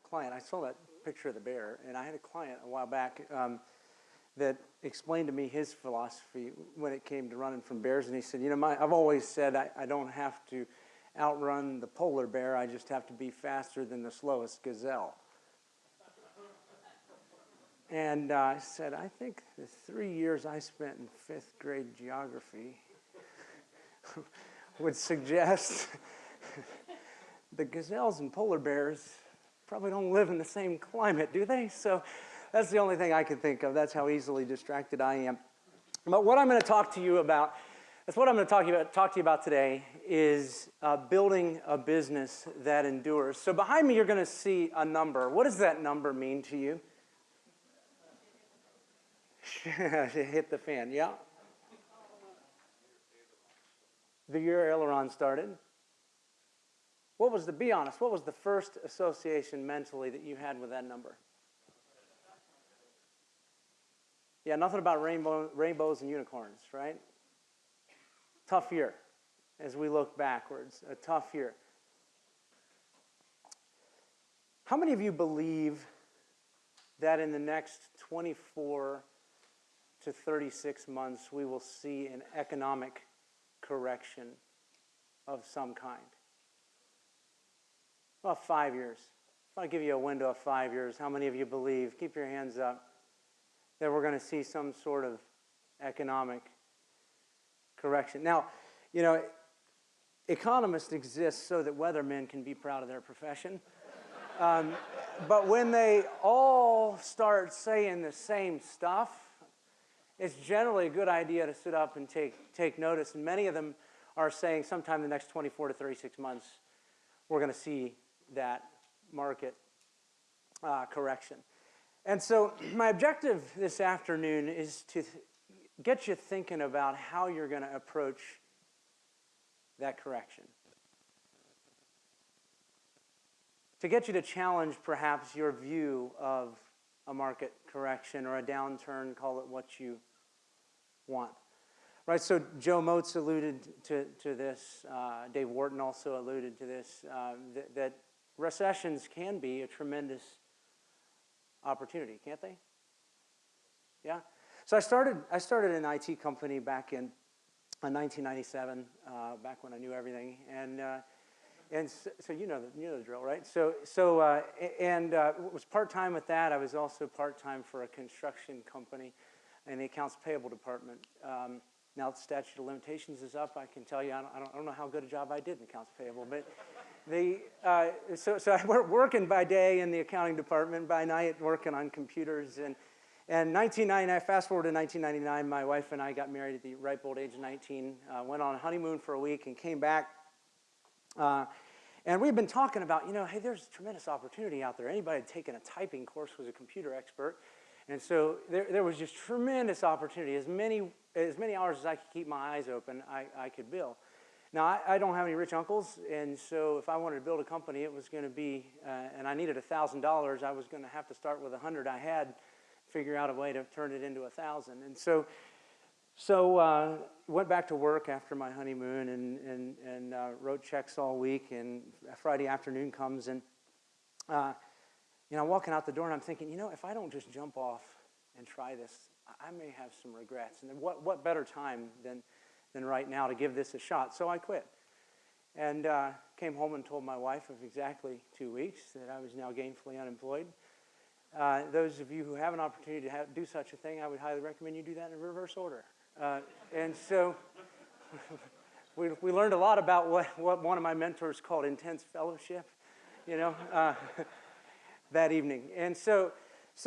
client. I saw that picture of the bear, and I had a client a while back that explained to me his philosophy when it came to running from bears. And he said, I've always said I don't have to outrun the polar bear. I just have to be faster than the slowest gazelle. And I said, I think the 3 years I spent in 5th grade geography would suggest the gazelles and polar bears probably don't live in the same climate, do they? So that's the only thing I can think of. That's how easily distracted I am. But what I'm going to talk to you about, that's what I'm going to talk to you about today, is building a business that endures. So behind me, you're going to see a number. What does that number mean to you? Hit the fan, yeah. The year aileron started. Be honest, what was the first association mentally that you had with that number? Yeah, nothing about rainbows and unicorns, right? Tough year as we look backwards, a tough year. How many of you believe that in the next 24 to 36 months we will see an economic correction of some kind? About 5 years. If I give you a window of 5 years, how many of you believe, keep your hands up, that we're going to see some sort of economic correction? Now, economists exist so that weathermen can be proud of their profession. But when they all start saying the same stuff, it's generally a good idea to sit up and take notice. And many of them are saying sometime in the next 24 to 36 months, we're going to see that market correction. And so my objective this afternoon is to get you thinking about how you're going to approach that correction. To get you to challenge perhaps your view of a market correction or a downturn, call it what you want. Right, so Joe Motes alluded to this, Dave Wharton also alluded to this, that recessions can be a tremendous opportunity, can't they? Yeah? So I started an IT company back in 1997, back when I knew everything, and so you know the drill, right? So was part-time with that. I was also part-time for a construction company in the accounts payable department. Now the statute of limitations is up. I can tell you, I don't know how good a job I did in accounts payable, but so I working by day in the accounting department, by night working on computers. And 1999, fast forward to 1999, my wife and I got married at the ripe old age of 19. Went on a honeymoon for a week and came back. And we've been talking about, hey, there's tremendous opportunity out there. Anybody had taken a typing course was a computer expert. And so there was just tremendous opportunity. As many hours as I could keep my eyes open, I could bill. Now, I don't have any rich uncles, and so if I wanted to build a company, it was going to be, and I needed $1,000, I was going to have to start with $100 I had, figure out a way to turn it into $1,000. And so went back to work after my honeymoon and wrote checks all week, and Friday afternoon comes, and walking out the door, and I'm thinking, if I don't just jump off and try this, I may have some regrets. And what better time than right now to give this a shot? So I quit. And came home and told my wife of exactly 2 weeks that I was now gainfully unemployed. Those of you who have an opportunity to do such a thing, I would highly recommend you do that in reverse order. And so we learned a lot about what one of my mentors called intense fellowship, that evening. And so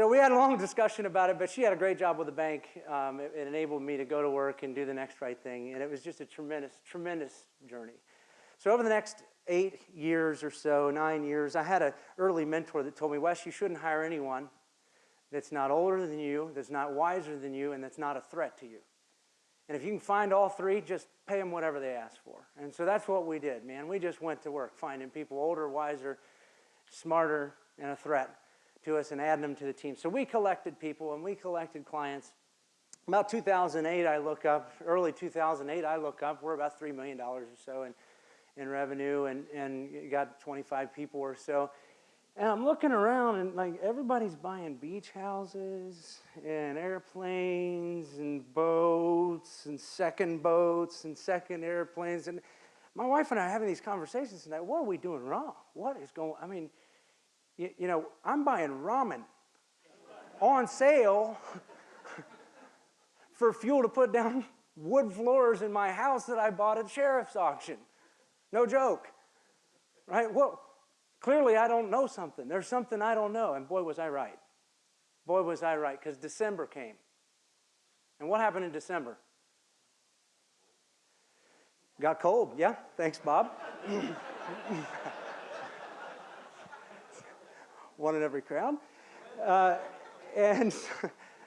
we had a long discussion about it, but she had a great job with the bank. It enabled me to go to work and do the next right thing, and it was just a tremendous, tremendous journey. So over the next 8 years or so, 9 years, I had an early mentor that told me, Wes, you shouldn't hire anyone that's not older than you, that's not wiser than you, and that's not a threat to you. And if you can find all three, just pay them whatever they ask for. And so that's what we did, man. We just went to work finding people older, wiser, smarter, and a threat to us and adding them to the team. So we collected people and we collected clients. About 2008, early 2008, we're about $3 million or so in revenue and got 25 people or so. And I'm looking around and like everybody's buying beach houses and airplanes and boats and second airplanes. And my wife and I are having these conversations tonight. What are we doing wrong? What is going, I mean, you know, I'm buying ramen on sale for fuel to put down wood floors in my house that I bought at sheriff's auction. No joke, right? Well, clearly I don't know something. There's something I don't know. And boy, was I right. Boy, was I right, because December came. And what happened in December? Got cold, yeah. Thanks, Bob. One in every crowd. And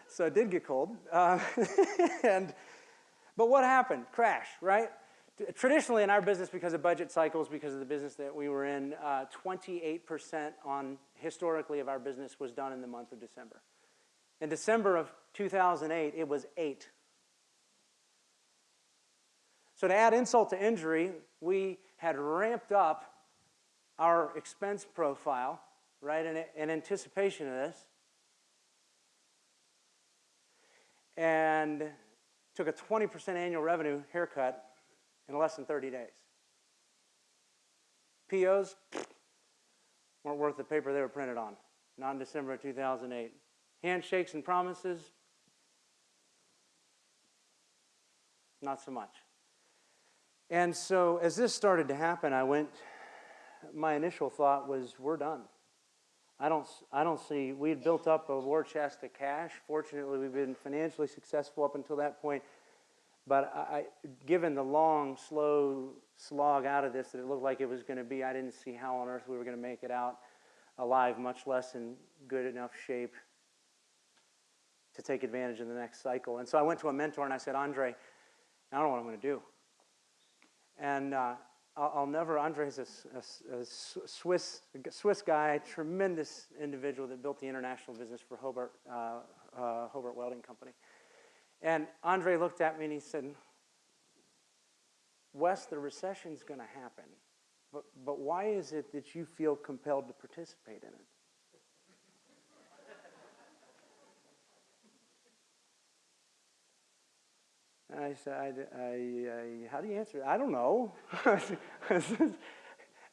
so it did get cold. But what happened? Crash, right? Traditionally in our business, because of budget cycles, because of the business that we were in, 28% historically of our business was done in the month of December. In December of 2008, it was 8. So to add insult to injury, we had ramped up our expense profile, right, in anticipation of this, and took a 20% annual revenue haircut in less than 30 days. POs weren't worth the paper they were printed on, not in December of 2008. Handshakes and promises, not so much. And so as this started to happen, my initial thought was, we're done. I don't see, we had built up a war chest of cash. Fortunately, we've been financially successful up until that point. But given the long, slow slog out of this that it looked like it was going to be, I didn't see how on earth we were going to make it out alive, much less in good enough shape to take advantage of the next cycle. And so I went to a mentor and I said, Andre, I don't know what I'm going to do. And I'll never, Andre is a Swiss guy, tremendous individual that built the international business for Hobart Welding Company. And Andre looked at me and he said, Wes, the recession's going to happen, but why is it that you feel compelled to participate in it? And I said, how do you answer it? I don't know.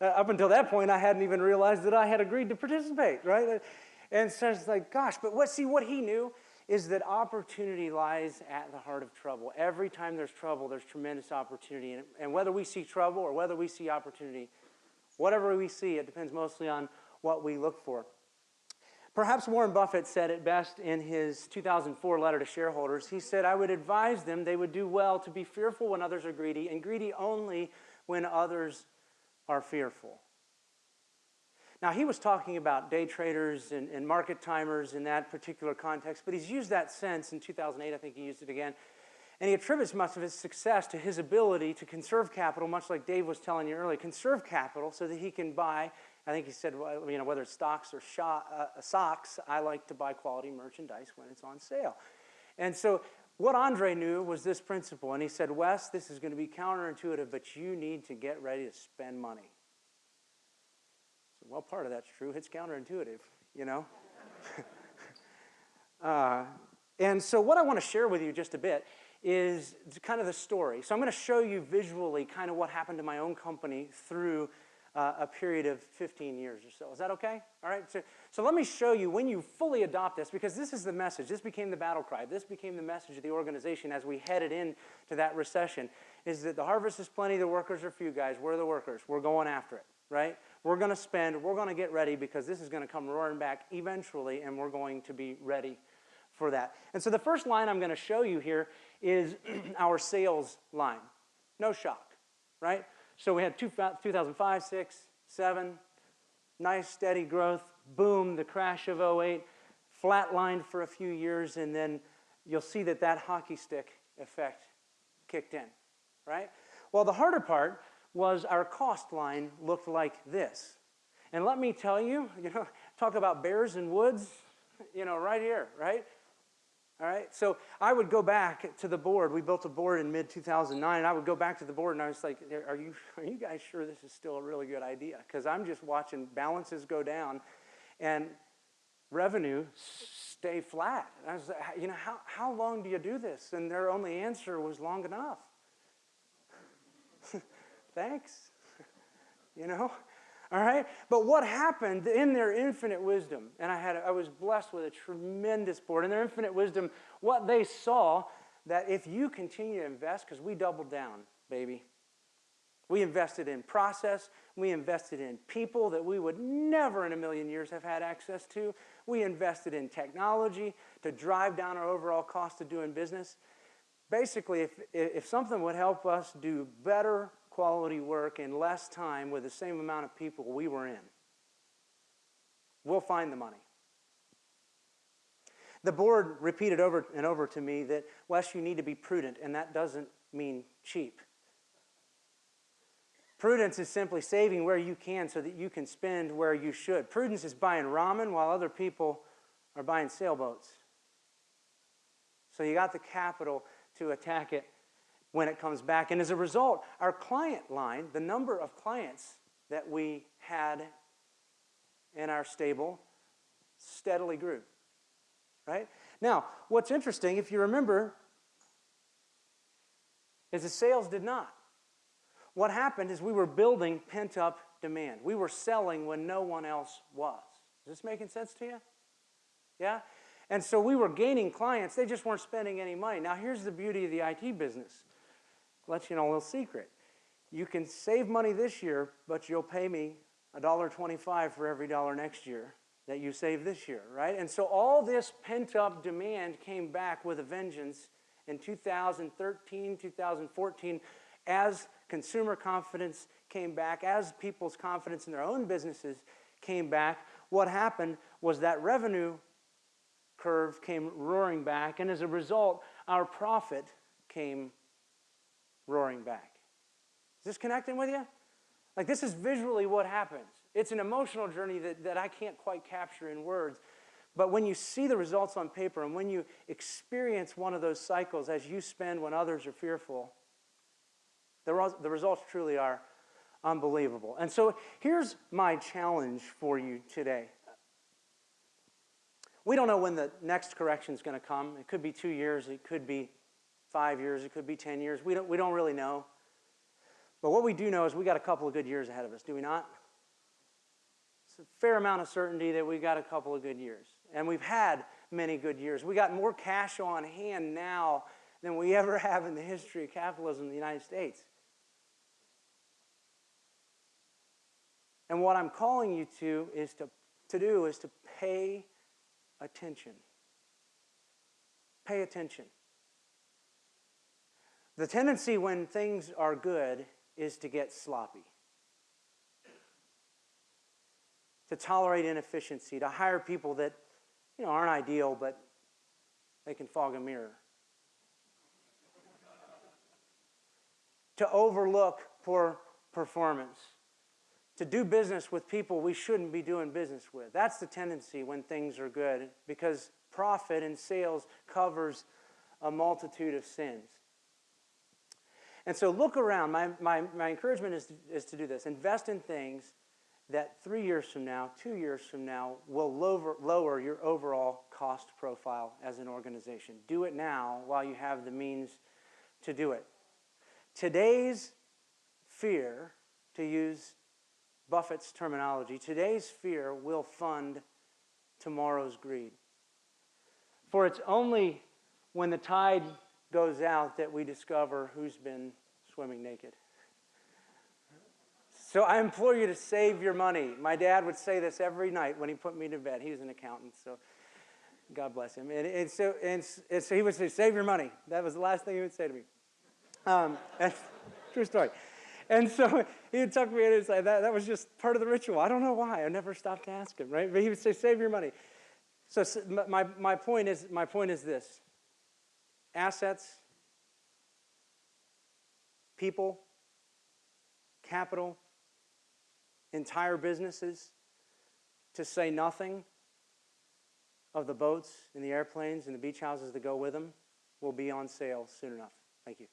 Up until that point, I hadn't even realized that I had agreed to participate, right? And so it's like, gosh, but what he knew is that opportunity lies at the heart of trouble. Every time there's trouble, there's tremendous opportunity. And whether we see trouble or whether we see opportunity, whatever we see, it depends mostly on what we look for. Perhaps Warren Buffett said it best in his 2004 letter to shareholders. He said, I would advise them they would do well to be fearful when others are greedy, and greedy only when others are fearful. Now, he was talking about day traders and market timers in that particular context, but he's used that sense in 2008. I think he used it again. And he attributes much of his success to his ability to conserve capital, much like Dave was telling you earlier, conserve capital so that he can buy, I think he said, you know, whether it's stocks or socks, I like to buy quality merchandise when it's on sale. And so what Andre knew was this principle, and he said, Wes, this is going to be counterintuitive, but you need to get ready to spend money. Well, part of that's true. It's counterintuitive, you know. And so what I want to share with you just a bit is kind of the story. So I'm going to show you visually kind of what happened to my own company through a period of 15 years or so. Is that okay? All right. So let me show you when you fully adopt this, because this is the message. This became the battle cry. This became the message of the organization as we headed into that recession, is that the harvest is plenty, the workers are few, guys. We're the workers. We're going after it, right? We're going to spend, we're going to get ready, because this is going to come roaring back eventually, and we're going to be ready for that. And so the first line I'm going to show you here is our sales line. No shock, right? So we had 2005, 6, 7, nice steady growth. Boom, the crash of 08, flatlined for a few years, and then you'll see that hockey stick effect kicked in, right? Well, the harder part was our cost line looked like this. And let me tell you, talk about bears in woods, right here, right? All right, so I would go back to the board. We built a board in mid-2009, and I would go back to the board, and I was like, are you guys sure this is still a really good idea? Because I'm just watching balances go down, and revenue stay flat. And I was like, you know, how long do you do this? And their only answer was long enough. Thanks. You know? All right? But what happened in their infinite wisdom, and I was blessed with a tremendous board, in their infinite wisdom, what they saw, that if you continue to invest, because we doubled down, baby. We invested in process. We invested in people that we would never in a million years have had access to. We invested in technology to drive down our overall cost of doing business. Basically, if something would help us do better quality work in less time with the same amount of people we were in, we'll find the money. The board repeated over and over to me that, Wes, you need to be prudent, and that doesn't mean cheap. Prudence is simply saving where you can so that you can spend where you should. Prudence is buying ramen while other people are buying sailboats. So you got the capital to attack it when it comes back. And as a result, our client line, the number of clients that we had in our stable, steadily grew. Right? Now, what's interesting, if you remember, is the sales did not. What happened is we were building pent-up demand. We were selling when no one else was. Is this making sense to you? Yeah? And so we were gaining clients. They just weren't spending any money. Now, here's the beauty of the IT business. I'll let you know a little secret. You can save money this year, but you'll pay me $1.25 for every dollar next year that you save this year, right? And so all this pent-up demand came back with a vengeance in 2013, 2014, as consumer confidence came back, as people's confidence in their own businesses came back. What happened was that revenue curve came roaring back, and as a result, our profit came roaring back. Is this connecting with you? Like, this is visually what happens. It's an emotional journey that I can't quite capture in words. But when you see the results on paper and when you experience one of those cycles as you spend when others are fearful, the results truly are unbelievable. And so here's my challenge for you today. We don't know when the next correction is going to come. It could be 2 years. It could be 5 years. It could be 10 years. We don't really know. But what we do know is we got a couple of good years ahead of us, do we not? It's a fair amount of certainty that we've got a couple of good years. And we've had many good years. We got more cash on hand now than we ever have in the history of capitalism in the United States. And what I'm calling you to pay attention. Pay attention. The tendency when things are good is to get sloppy, to tolerate inefficiency, to hire people that, aren't ideal, but they can fog a mirror, to overlook poor performance, to do business with people we shouldn't be doing business with. That's the tendency when things are good, because profit and sales covers a multitude of sins. And so look around. My encouragement is to do this. Invest in things that 3 years from now, 2 years from now, will lower your overall cost profile as an organization. Do it now while you have the means to do it. Today's fear, to use Buffett's terminology, today's fear will fund tomorrow's greed. For it's only when the tide goes out that we discover who's been swimming naked. So I implore you to save your money. My dad would say this every night when he put me to bed. He was an accountant, so God bless him. And so he would say, save your money. That was the last thing he would say to me. That's true story. And so he would tuck me in and say, that was just part of the ritual. I don't know why. I never stopped to ask him, right? But he would say, save your money. So my point is this. Assets, people, capital, entire businesses, to say nothing of the boats and the airplanes and the beach houses that go with them, will be on sale soon enough. Thank you.